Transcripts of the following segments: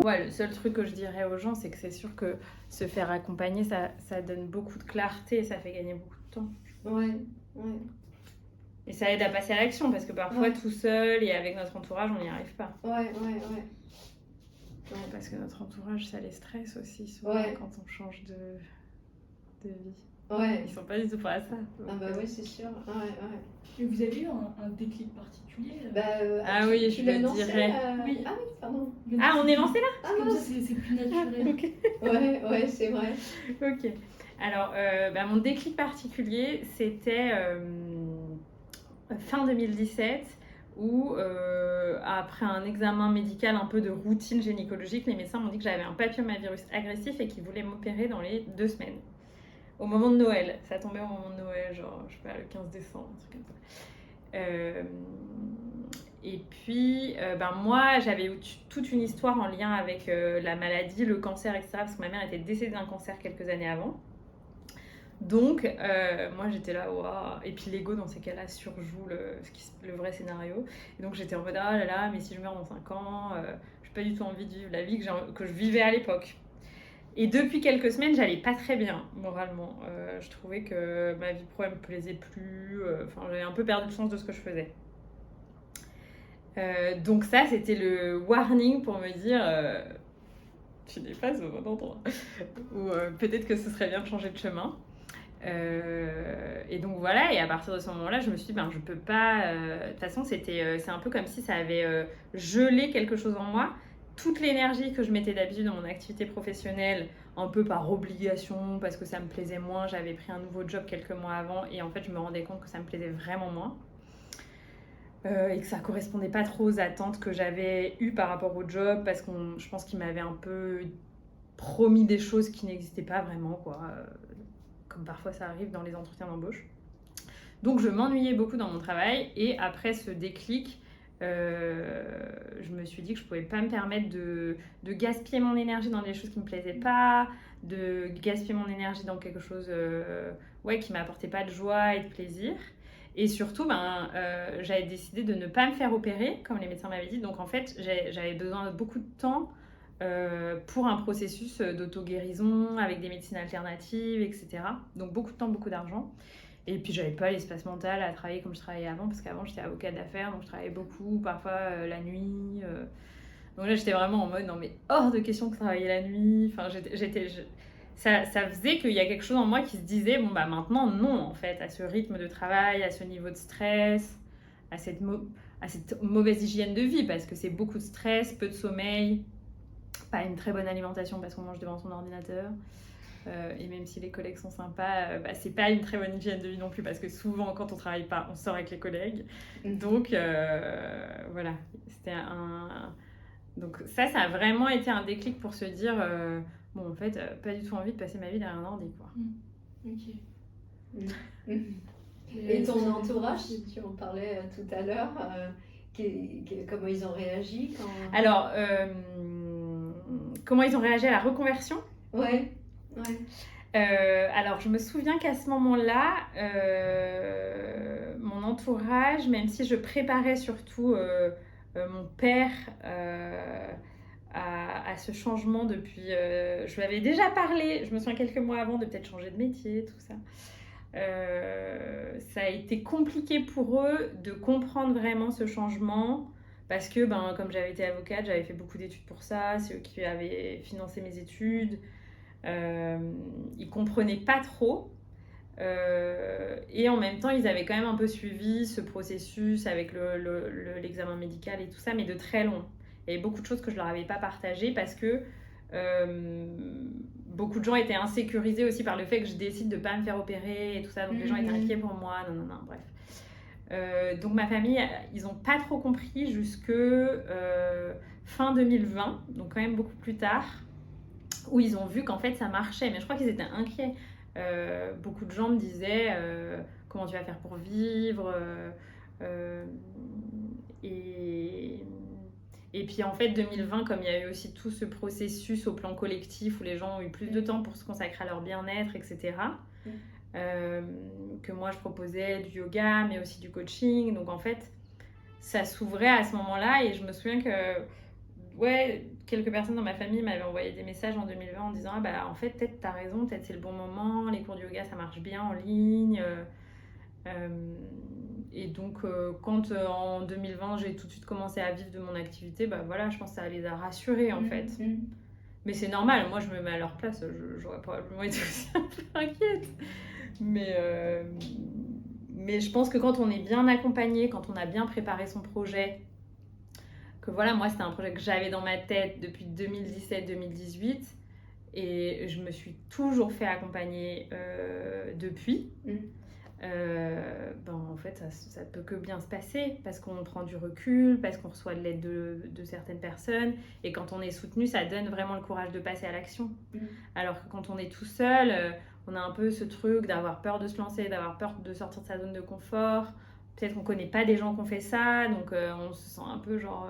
Ouais, le seul truc que je dirais aux gens, c'est que c'est sûr que se faire accompagner, ça donne beaucoup de clarté et ça fait gagner beaucoup de temps. Ouais. Et ça aide à passer à l'action parce que parfois, tout seul et avec notre entourage, on n'y arrive pas. Ouais. Parce que notre entourage, ça les stresse aussi souvent quand on change de vie. Ouais. Ils sont pas du tout prêts à ça. Ah bah oui, c'est sûr. Ouais. Et vous avez eu un déclic particulier oui, je le dirais. Oui. Ah oui, pardon. Ah, on est lancé là? Comme ça, c'est plus naturel. Okay. Ouais, c'est vrai. Ok. Alors, mon déclic particulier, c'était fin 2017 où, après un examen médical un peu de routine gynécologique, les médecins m'ont dit que j'avais un papillomavirus agressif et qu'ils voulaient m'opérer dans les 2 semaines. Au moment de Noël. Ça tombait au moment de Noël, genre, je sais pas, le 15 décembre, un truc comme ça. Et puis, moi, j'avais eu toute une histoire en lien avec la maladie, le cancer, etc. Parce que ma mère était décédée d'un cancer quelques années avant. Donc, moi, j'étais là, waouh. Et puis, l'ego, dans ces cas-là, surjoue le vrai scénario. Et donc, j'étais en mode, ah là là, mais si je meurs dans 5 ans, je n'ai pas du tout envie de vivre la vie que je vivais à l'époque. Et depuis quelques semaines, j'allais pas très bien, moralement. Je trouvais que ma vie pro, elle me plaisait plus. J'avais un peu perdu le sens de ce que je faisais. Donc ça, c'était le warning pour me dire tu n'es pas au bon endroit. Ou peut-être que ce serait bien de changer de chemin. Et donc voilà, et à partir de ce moment-là, je me suis dit, je peux pas... De toute façon, c'est un peu comme si ça avait gelé quelque chose en moi. Toute l'énergie que je mettais d'habitude dans mon activité professionnelle, un peu par obligation, parce que ça me plaisait moins, j'avais pris un nouveau job quelques mois avant, et en fait, je me rendais compte que ça me plaisait vraiment moins. Et que ça correspondait pas trop aux attentes que j'avais eues par rapport au job, parce que je pense qu'il m'avait un peu promis des choses qui n'existaient pas vraiment, quoi. Comme parfois ça arrive dans les entretiens d'embauche. Donc je m'ennuyais beaucoup dans mon travail, et après ce déclic, je me suis dit que je pouvais pas me permettre de gaspiller mon énergie dans des choses qui me plaisaient pas, de gaspiller mon énergie dans quelque chose qui m'apportait pas de joie et de plaisir. Et surtout, j'avais décidé de ne pas me faire opérer, comme les médecins m'avaient dit. Donc en fait, j'avais besoin de beaucoup de temps pour un processus d'auto-guérison avec des médecines alternatives, etc. Donc beaucoup de temps, beaucoup d'argent. Et puis j'avais pas l'espace mental à travailler comme je travaillais avant, parce qu'avant j'étais avocate d'affaires, donc je travaillais beaucoup, parfois la nuit. Donc là j'étais vraiment en mode non mais hors de question de travailler la nuit. Enfin, ça faisait qu'il y a quelque chose en moi qui se disait maintenant non, en fait, à ce rythme de travail, à ce niveau de stress, à cette mauvaise hygiène de vie, parce que c'est beaucoup de stress, peu de sommeil, pas une très bonne alimentation parce qu'on mange devant son ordinateur. Et même si les collègues sont sympas, c'est pas une très bonne hygiène de vie non plus, parce que souvent quand on travaille pas, on sort avec les collègues. Donc voilà, c'était donc ça a vraiment été un déclic pour se dire en fait, pas du tout envie de passer ma vie derrière un ordi, quoi. Ok. Et ton entourage, tu en parlais tout à l'heure, comment ils ont réagi quand... Alors, comment ils ont réagi à la reconversion ? Ouais. Alors, je me souviens qu'à ce moment-là, mon entourage, même si je préparais surtout mon père à ce changement depuis... je lui avais déjà parlé, je me souviens quelques mois avant, de peut-être changer de métier, tout ça. Ça a été compliqué pour eux de comprendre vraiment ce changement, parce que comme j'avais été avocate, j'avais fait beaucoup d'études pour ça, c'est eux qui avaient financé mes études. Ils comprenaient pas trop, et en même temps ils avaient quand même un peu suivi ce processus avec l'examen médical et tout ça, mais de très long. Il y avait beaucoup de choses que je leur avais pas partagées, parce que beaucoup de gens étaient insécurisés aussi par le fait que je décide de pas me faire opérer et tout ça, donc les gens étaient inquiets pour moi, bref. Donc ma famille, ils ont pas trop compris jusque fin 2020, donc quand même beaucoup plus tard, où ils ont vu qu'en fait ça marchait, mais je crois qu'ils étaient inquiets. Beaucoup de gens me disaient comment tu vas faire pour vivre, et puis en fait 2020, comme il y a eu aussi tout ce processus au plan collectif où les gens ont eu plus de temps pour se consacrer à leur bien-être, etc., que moi je proposais du yoga mais aussi du coaching, donc en fait ça s'ouvrait à ce moment-là. Et je me souviens que ouais, quelques personnes dans ma famille m'avaient envoyé des messages en 2020 en disant « Ah bah en fait, peut-être t'as raison, peut-être c'est le bon moment, les cours de yoga ça marche bien en ligne. » Et donc, quand en 2020 j'ai tout de suite commencé à vivre de mon activité, bah voilà, je pense que ça les a rassurés en fait. Mais c'est normal, moi je me mets à leur place, j'aurais probablement été aussi un peu inquiète. Mais je pense que quand on est bien accompagné, quand on a bien préparé son projet, que voilà, moi c'était un projet que j'avais dans ma tête depuis 2017-2018 et je me suis toujours fait accompagner depuis. En fait, ça peut que bien se passer parce qu'on prend du recul, parce qu'on reçoit de l'aide de certaines personnes et quand on est soutenu, ça donne vraiment le courage de passer à l'action. Alors que quand on est tout seul, on a un peu ce truc d'avoir peur de se lancer, d'avoir peur de sortir de sa zone de confort. Peut-être qu'on connaît pas des gens qui ont fait ça, donc on se sent un peu genre...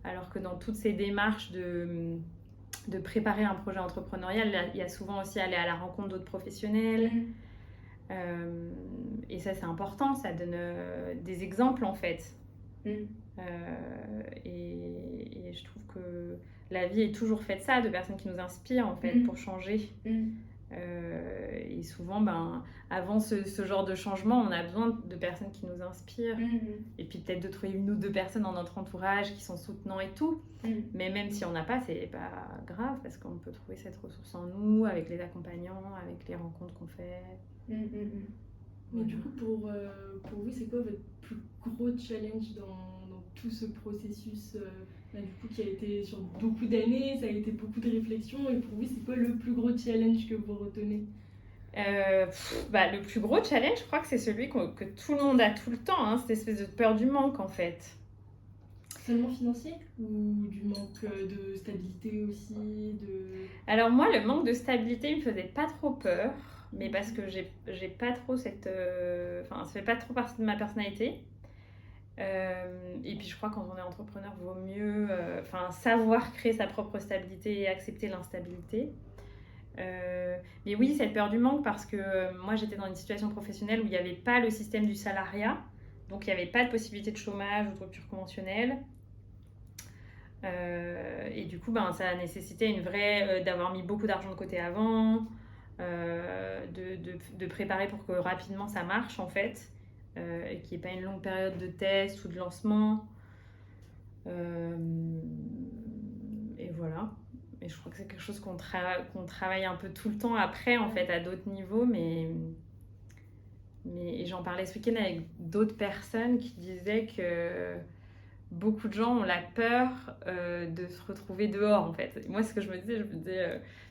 Alors que dans toutes ces démarches de préparer un projet entrepreneurial, il y a souvent aussi aller à la rencontre d'autres professionnels. Et ça c'est important, ça donne des exemples en fait. Et je trouve que la vie est toujours faite de ça, de personnes qui nous inspirent en fait pour changer. Et souvent avant ce genre de changement on a besoin de personnes qui nous inspirent et puis peut-être de trouver une ou deux personnes dans notre entourage qui sont soutenants et tout. Mais même si on n'a pas, c'est pas grave parce qu'on peut trouver cette ressource en nous avec les accompagnants, avec les rencontres qu'on fait. Mais du coup, pour vous, c'est quoi votre plus gros challenge dans tout ce processus du coup, qui a été sur beaucoup d'années, ça a été beaucoup de réflexions, et pour vous, c'est quoi le plus gros challenge que vous retenez? Le plus gros challenge, je crois que c'est celui que tout le monde a tout le temps, cette espèce de peur du manque en fait. Seulement financier ou du manque de stabilité aussi Alors moi, le manque de stabilité me faisait pas trop peur, mais parce que j'ai pas trop cette... ça fait pas trop partie de ma personnalité. Et puis je crois que quand on est entrepreneur, vaut mieux savoir créer sa propre stabilité et accepter l'instabilité. Mais oui, cette peur du manque parce que moi j'étais dans une situation professionnelle où il n'y avait pas le système du salariat, donc il n'y avait pas de possibilité de chômage ou de rupture conventionnelle. Et du coup ça a nécessité une vraie d'avoir mis beaucoup d'argent de côté avant, de préparer pour que rapidement ça marche en fait, et qu'il n'y ait pas une longue période de test ou de lancement, et voilà. Et je crois que c'est quelque chose qu'on travaille un peu tout le temps après en fait à d'autres niveaux, mais j'en parlais ce week-end avec d'autres personnes qui disaient que beaucoup de gens ont la peur de se retrouver dehors en fait. Et moi, ce que je me disais,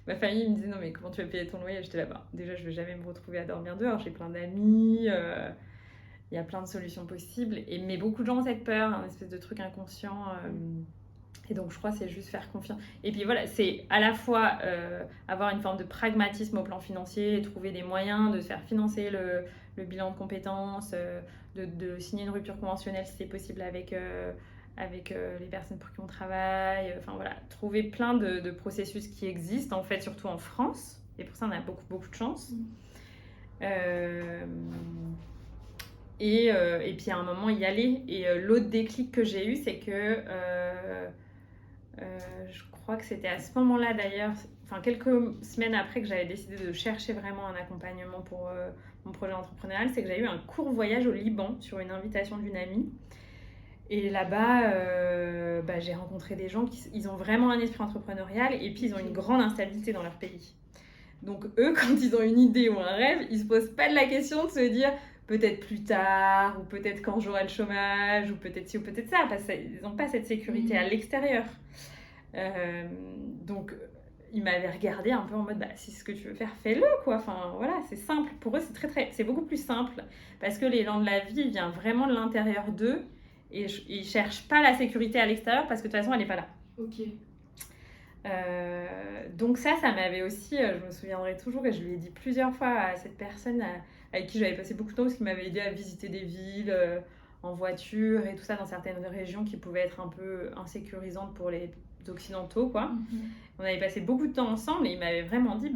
ma famille me disait non mais comment tu vas payer ton loyer? J'étais là-bas. Déjà, je vais jamais me retrouver à dormir dehors. J'ai plein d'amis, il y a plein de solutions possibles. Mais beaucoup de gens ont cette peur, un espèce de truc inconscient. Et donc, je crois que c'est juste faire confiance. Et puis voilà, c'est à la fois avoir une forme de pragmatisme au plan financier, trouver des moyens de se faire financer le bilan de compétences, de signer une rupture conventionnelle si c'est possible avec les personnes pour qui on travaille. Enfin voilà, trouver plein de processus qui existent, en fait, surtout en France. Et pour ça, on a beaucoup, beaucoup de chance. Et puis à un moment, y aller. Et l'autre déclic que j'ai eu, c'est que je crois que c'était à ce moment-là d'ailleurs, quelques semaines après que j'avais décidé de chercher vraiment un accompagnement pour mon projet entrepreneurial, c'est que j'ai eu un court voyage au Liban sur une invitation d'une amie. Et là-bas, j'ai rencontré des gens ils ont vraiment un esprit entrepreneurial et puis ils ont une grande instabilité dans leur pays. Donc eux, quand ils ont une idée ou un rêve, ils se posent pas de la question de se dire peut-être plus tard, ou peut-être quand j'aurai le chômage, ou peut-être ci ou peut-être ça, parce qu'ils n'ont pas cette sécurité à l'extérieur. Donc ils m'avaient regardé un peu en mode si c'est ce que tu veux faire, fais-le quoi. Enfin voilà, c'est simple. Pour eux, c'est beaucoup plus simple parce que l'élan de la vie vient vraiment de l'intérieur d'eux et ils cherchent pas la sécurité à l'extérieur parce que de toute façon elle n'est pas là. Ok. Donc ça m'avait aussi, je me souviendrai toujours, et je lui ai dit plusieurs fois à cette personne avec qui j'avais passé beaucoup de temps parce qu'il m'avait aidé à visiter des villes en voiture et tout ça dans certaines régions qui pouvaient être un peu insécurisantes pour les occidentaux quoi. On avait passé beaucoup de temps ensemble et il m'avait vraiment dit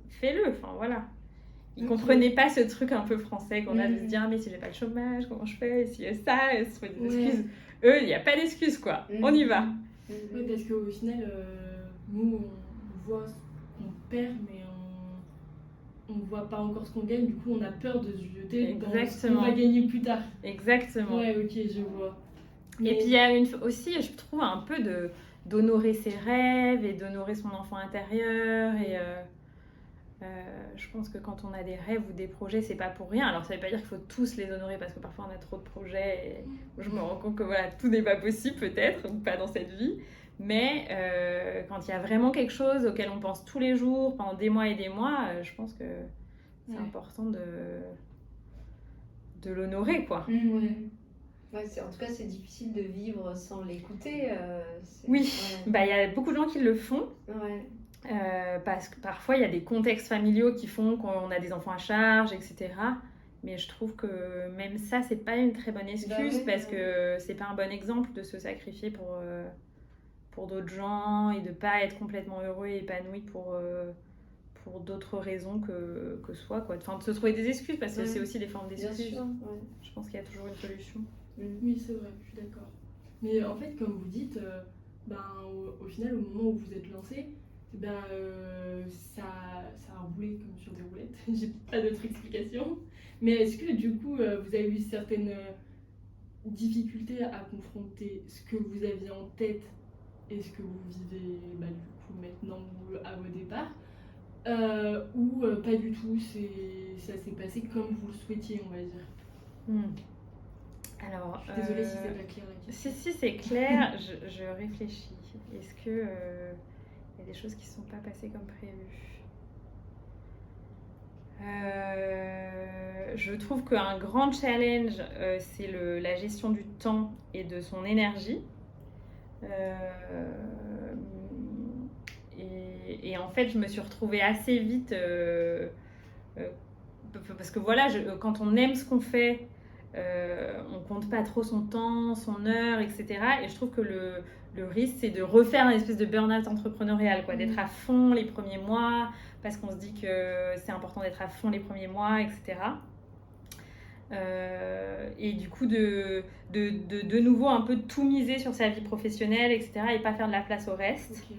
fais-le, enfin voilà. Il comprenait pas ce truc un peu français qu'on a de se dire mais si j'ai pas le chômage, comment je fais, si ça, se trouver des excuses. Eux, il n'y a pas d'excuses quoi, on y va. Oui, parce qu'au final, nous, on voit ce qu'on perd, mais on ne voit pas encore ce qu'on gagne. Du coup, on a peur de se jeter dans ce qu'on Exactement. va gagner plus tard. Exactement. Ouais, ok, je vois. Et puis il y a aussi, je trouve, un peu d'honorer ses rêves et d'honorer son enfant intérieur. Et je pense que quand on a des rêves ou des projets, c'est pas pour rien. Alors ça veut pas dire qu'il faut tous les honorer parce que parfois on a trop de projets et je me rends compte que voilà, tout n'est pas possible peut-être, ou pas dans cette vie. Mais quand il y a vraiment quelque chose auquel on pense tous les jours, pendant des mois et des mois, je pense que c'est important de l'honorer, quoi. Ouais, en tout cas, c'est difficile de vivre sans l'écouter. Oui, bah, y a beaucoup de gens qui le font. Ouais. Parce que parfois il y a des contextes familiaux qui font qu'on a des enfants à charge, etc. Mais je trouve que même ça, c'est pas une très bonne excuse parce que c'est pas un bon exemple de se sacrifier pour d'autres gens et de pas être complètement heureux et épanoui pour d'autres raisons que soi, quoi. Enfin, de se trouver des excuses parce que c'est aussi des formes d'excuses. Bien sûr, Je pense qu'il y a toujours une solution. Oui, c'est vrai, je suis d'accord. Mais en fait, comme vous dites, au final, au moment où vous êtes lancé, ça a roulé comme sur des roulettes. J'ai pas d'autre explication. Mais est-ce que du coup, vous avez eu certaines difficultés à confronter ce que vous aviez en tête et ce que vous vivez du coup maintenant à vos départs, ou pas du tout, ça s'est passé comme vous le souhaitiez, on va dire. Alors, je suis désolée si c'est pas clair. Si, c'est clair, je réfléchis. Est-ce que y a des choses qui ne sont pas passées comme prévu? Je trouve qu'un grand challenge, c'est la gestion du temps et de son énergie. Et en fait, je me suis retrouvée assez vite, parce que voilà, quand on aime ce qu'on fait, on compte pas trop son temps, son heure, etc. Et je trouve que le risque, c'est de refaire une espèce de burn-out entrepreneurial, quoi, d'être à fond les premiers mois, parce qu'on se dit que c'est important d'être à fond les premiers mois, etc. Et du coup, de nouveau, un peu tout miser sur sa vie professionnelle, etc. et pas faire de la place au reste. Okay.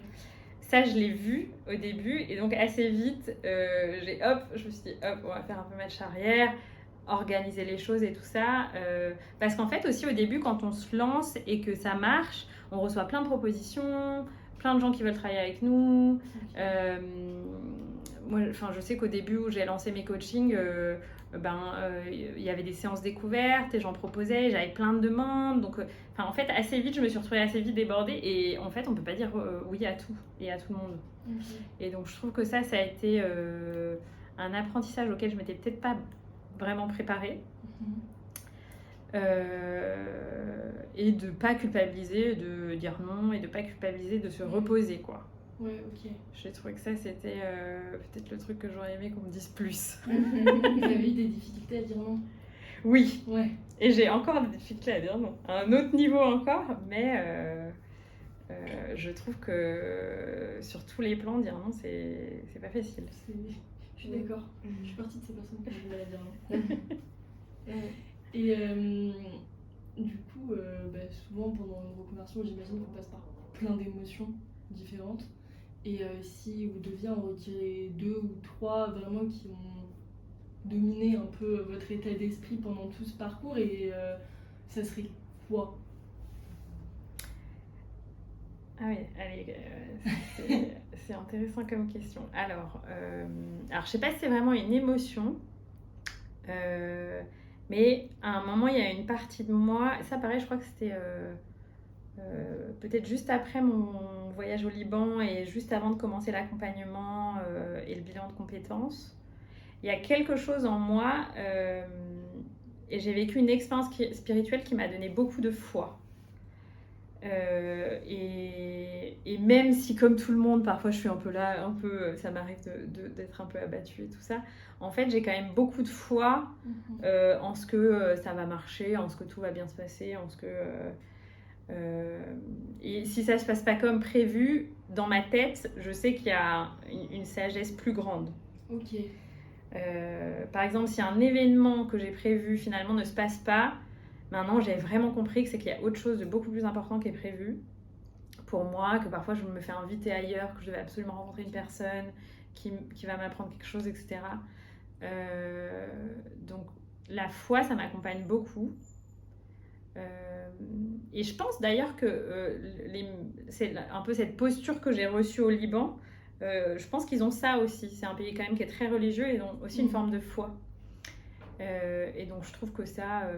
Ça, je l'ai vu au début, et donc assez vite, je me suis dit, hop, on va faire un peu match arrière, organiser les choses et tout ça. Parce qu'en fait, aussi au début, quand on se lance et que ça marche, on reçoit plein de propositions, plein de gens qui veulent travailler avec nous. Moi, je sais qu'au début où j'ai lancé mes coachings, il y avait des séances découvertes et j'en proposais, j'avais plein de demandes. Donc, en fait, assez vite, je me suis retrouvée assez vite débordée. Et en fait, on ne peut pas dire oui à tout et à tout le monde. Et donc, je trouve que ça a été un apprentissage auquel je ne m'étais peut-être pas vraiment préparée. Et de ne pas culpabiliser, de dire non et de ne pas culpabiliser, de se reposer, quoi. Ouais, ok. J'ai trouvé que ça, c'était peut-être le truc que j'aurais aimé qu'on me dise plus. Vous avez eu des difficultés à dire non? Oui. Ouais. Et j'ai encore des difficultés à dire non. À un autre niveau encore, mais je trouve que sur tous les plans, dire non, c'est pas facile. Je suis d'accord. Je suis partie de ces personnes qui ont du mal à dire non. Et du coup, souvent pendant une reconversion, j'imagine qu'on passe par plein d'émotions différentes. Et si vous deviez en retirer 2 ou 3 vraiment qui ont dominé un peu votre état d'esprit pendant tout ce parcours, et ça serait quoi? Ah oui, allez, c'est intéressant comme question. Alors, je sais pas si c'est vraiment une émotion, mais à un moment, il y a une partie de moi, ça pareil, je crois que c'était peut-être juste après mon voyage au Liban et juste avant de commencer l'accompagnement et le bilan de compétences. Il y a quelque chose en moi et j'ai vécu une expérience spirituelle qui m'a donné beaucoup de foi. Et même si comme tout le monde parfois je suis un peu là, ça m'arrive d'être un peu abattue et tout ça, en fait j'ai quand même beaucoup de foi en ce que ça va marcher, en ce que tout va bien se passer, en ce que et si ça se passe pas comme prévu, dans ma tête je sais qu'il y a une sagesse plus grande. Ok. Par exemple, si un événement que j'ai prévu finalement ne se passe pas, maintenant j'ai vraiment compris que c'est qu'il y a autre chose de beaucoup plus important qui est prévu pour moi, que parfois je me fais inviter ailleurs, que je devais absolument rencontrer une personne qui va m'apprendre quelque chose, etc. Donc la foi, ça m'accompagne beaucoup. Et je pense d'ailleurs que c'est un peu cette posture que j'ai reçue au Liban. Je pense qu'ils ont ça aussi. C'est un pays quand même qui est très religieux et ont aussi une forme de foi. Et donc je trouve que ça,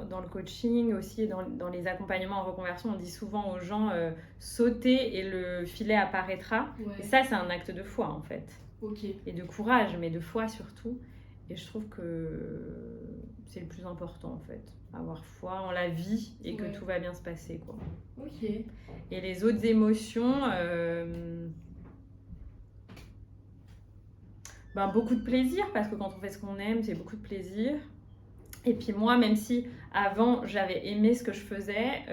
dans le coaching aussi, dans les accompagnements en reconversion, on dit souvent aux gens sautez et le filet apparaîtra. Ouais. Et ça, c'est un acte de foi en fait. Ok. Et de courage, mais de foi surtout. Et je trouve que c'est le plus important en fait. Avoir foi en la vie et que tout va bien se passer, quoi. Ok. Et les autres émotions, beaucoup de plaisir, parce que quand on fait ce qu'on aime, c'est beaucoup de plaisir. Et puis moi, même si avant j'avais aimé ce que je faisais,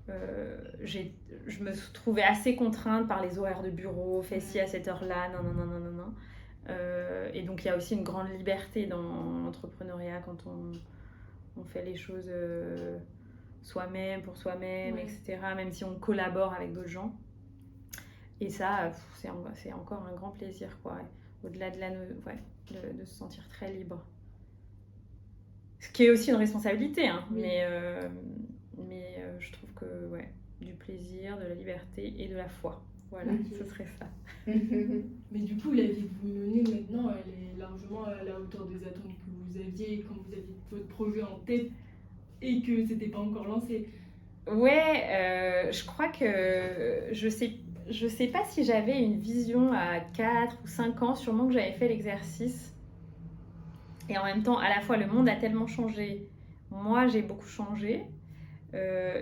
je me trouvais assez contrainte par les horaires de bureau, fais ci à cette heure-là, non. Et donc il y a aussi une grande liberté dans l'entrepreneuriat quand on fait les choses soi-même, pour soi-même, etc. Même si on collabore avec d'autres gens. Et ça, c'est encore un grand plaisir, quoi. Au-delà de de se sentir très libre. Ce qui est aussi une responsabilité, hein. Oui. Mais je trouve que, du plaisir, de la liberté et de la foi. Voilà, ce serait ça. Mais du coup, la vie que vous menez maintenant, elle est largement à la hauteur des attentes que vous aviez quand vous aviez votre projet en tête et que c'était pas encore lancé. Ouais, je crois que je sais pas si j'avais une vision à 4 ou 5 ans, sûrement que j'avais fait l'exercice. Et en même temps, à la fois, le monde a tellement changé. Moi, j'ai beaucoup changé.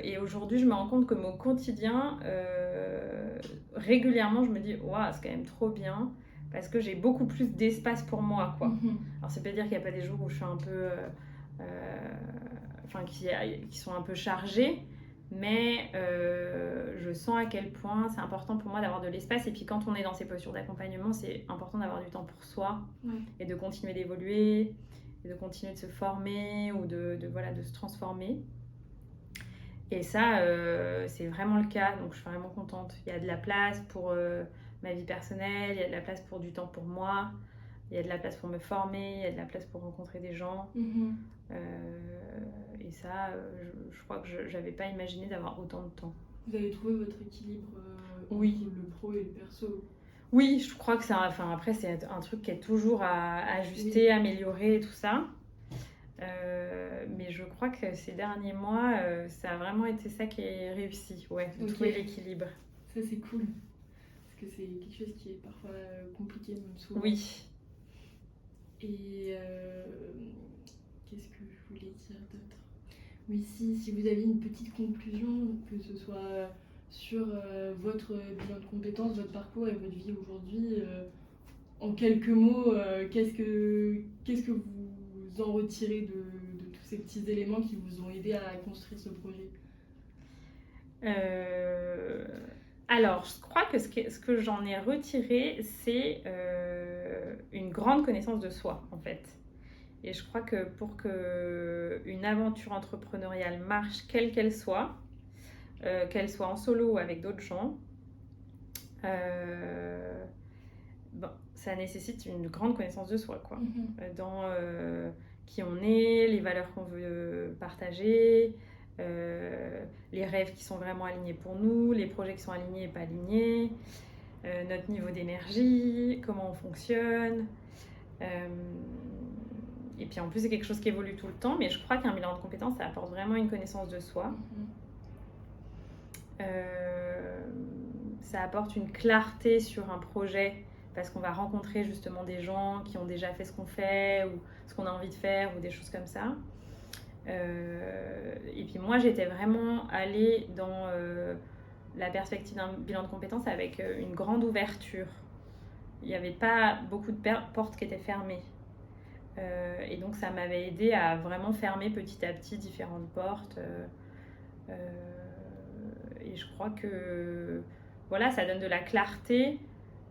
Et aujourd'hui, je me rends compte que mon quotidien, régulièrement, je me dis, waouh, c'est quand même trop bien. Parce que j'ai beaucoup plus d'espace pour moi, quoi. Alors, ça veut dire qu'il n'y a pas des jours où je suis un peu... qui sont un peu chargés. Mais je sens à quel point c'est important pour moi d'avoir de l'espace. Et puis quand on est dans ces postures d'accompagnement, c'est important d'avoir du temps pour soi et de continuer d'évoluer, et de continuer de se former ou de se transformer. Et ça, c'est vraiment le cas. Donc je suis vraiment contente. Il y a de la place pour ma vie personnelle, il y a de la place pour du temps pour moi, il y a de la place pour me former, il y a de la place pour rencontrer des gens. Et ça, je crois que je n'avais pas imaginé d'avoir autant de temps. Vous avez trouvé votre équilibre entre le pro et le perso? Oui, je crois que après, c'est un truc qui est toujours à ajuster, améliorer et tout ça. Mais je crois que ces derniers mois, ça a vraiment été ça qui est réussi, de trouver l'équilibre. Ça, c'est cool. Parce que c'est quelque chose qui est parfois compliqué, même souvent. Oui. Et qu'est-ce que je voulais dire d'autre? Oui, si vous aviez une petite conclusion, que ce soit sur votre bilan de compétences, votre parcours et votre vie aujourd'hui, en quelques mots, qu'est-ce que vous en retirez de tous ces petits éléments qui vous ont aidé à construire ce projet? Alors, je crois que ce que j'en ai retiré, c'est une grande connaissance de soi, en fait. Et je crois que pour qu'une aventure entrepreneuriale marche, quelle qu'elle soit en solo ou avec d'autres gens, ça nécessite une grande connaissance de soi, quoi. Dans qui on est, les valeurs qu'on veut partager, les rêves qui sont vraiment alignés pour nous, les projets qui sont alignés et pas alignés, notre niveau d'énergie, comment on fonctionne. Et puis en plus, c'est quelque chose qui évolue tout le temps, mais je crois qu'un bilan de compétences, ça apporte vraiment une connaissance de soi. Ça apporte une clarté sur un projet, parce qu'on va rencontrer justement des gens qui ont déjà fait ce qu'on fait, ou ce qu'on a envie de faire, ou des choses comme ça. Et puis moi, j'étais vraiment allée dans la perspective d'un bilan de compétences avec une grande ouverture. Il n'y avait pas beaucoup de portes qui étaient fermées. Et donc ça m'avait aidé à vraiment fermer petit à petit différentes portes. Et je crois que ça donne de la clarté.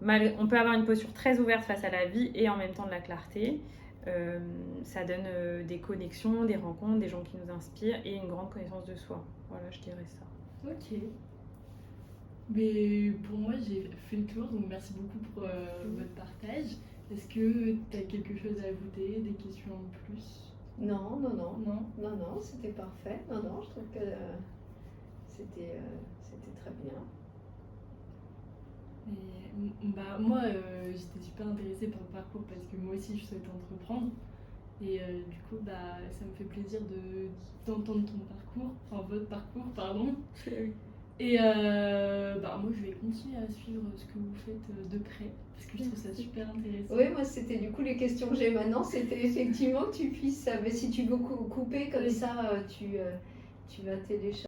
On peut avoir une posture très ouverte face à la vie et en même temps de la clarté. Ça donne des connexions, des rencontres, des gens qui nous inspirent et une grande connaissance de soi. Voilà, je dirais ça. Ok. Mais pour moi, j'ai fait le tour, donc merci beaucoup pour votre partage. Est-ce que tu as quelque chose à ajouter, des questions en plus? Non, non, non. Non? Non, non, c'était parfait. Non, non, je trouve que c'était très bien. Et, bah, moi, j'étais super intéressée par le parcours parce que moi aussi, je souhaite entreprendre. Et du coup, bah, ça me fait plaisir d'entendre ton parcours, enfin votre parcours, pardon. Et bah, moi, je vais continuer à suivre ce que vous faites de près parce que je trouve ça super intéressant. Oui, moi, c'était du coup les questions que j'ai maintenant, c'était effectivement que tu puisses, mais si tu veux couper comme ça, tu vas télécharger.